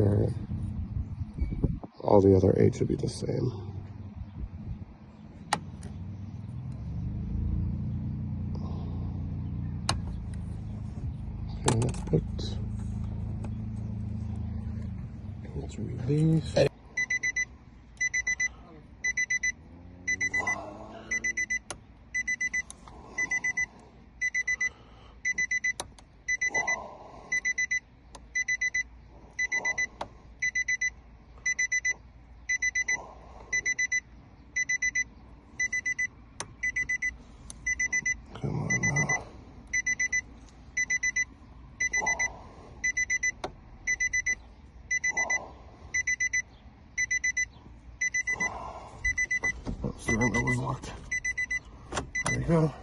Alright. All the other 8 should be the same. Okay, that's booked. Let's read these. Come on now. Oh, sorry, that was locked. There you go.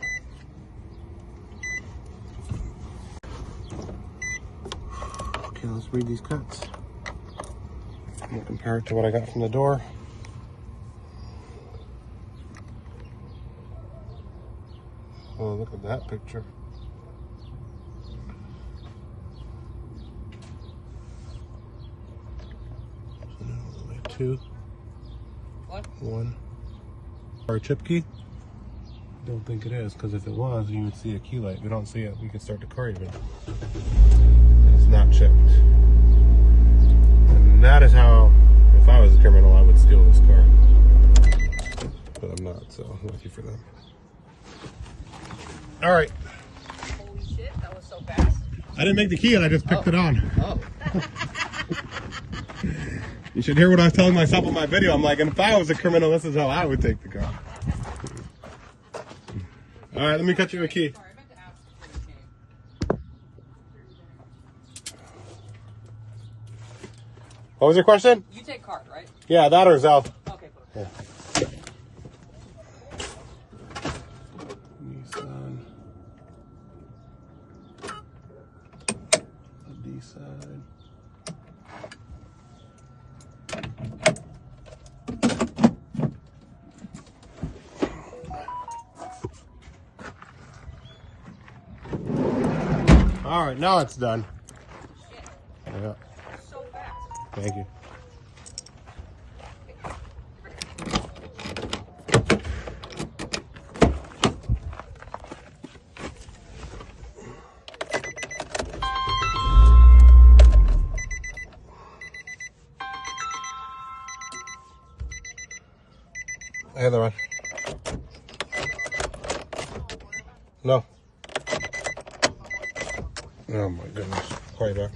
Okay, let's read these cuts. We'll compare it to what I got from the door. Oh, look at that picture. So now we'll make 2. What? 1. Our chip key? I don't think it is, because if it was, you would see a key light. We don't see it. We could start the car even. It's not chipped. And that is how, if I was a criminal, I would steal this car. But I'm not, so lucky for them. All right. Holy shit, that was so fast. I didn't make the key and I just picked it on. Oh. You should hear what I was telling myself in my video. I'm like, and if I was a criminal, this is how I would take the car. All right, let me cut you a key. Sorry, I meant to ask for the key. What was your question? You take card, right? Yeah, that or Zelle. Okay, cool. Yeah. Nissan. The D side. All right, now it's done. Shit, Yeah, so fast. thank you. Hey, the one. No. Oh my goodness. Call you back.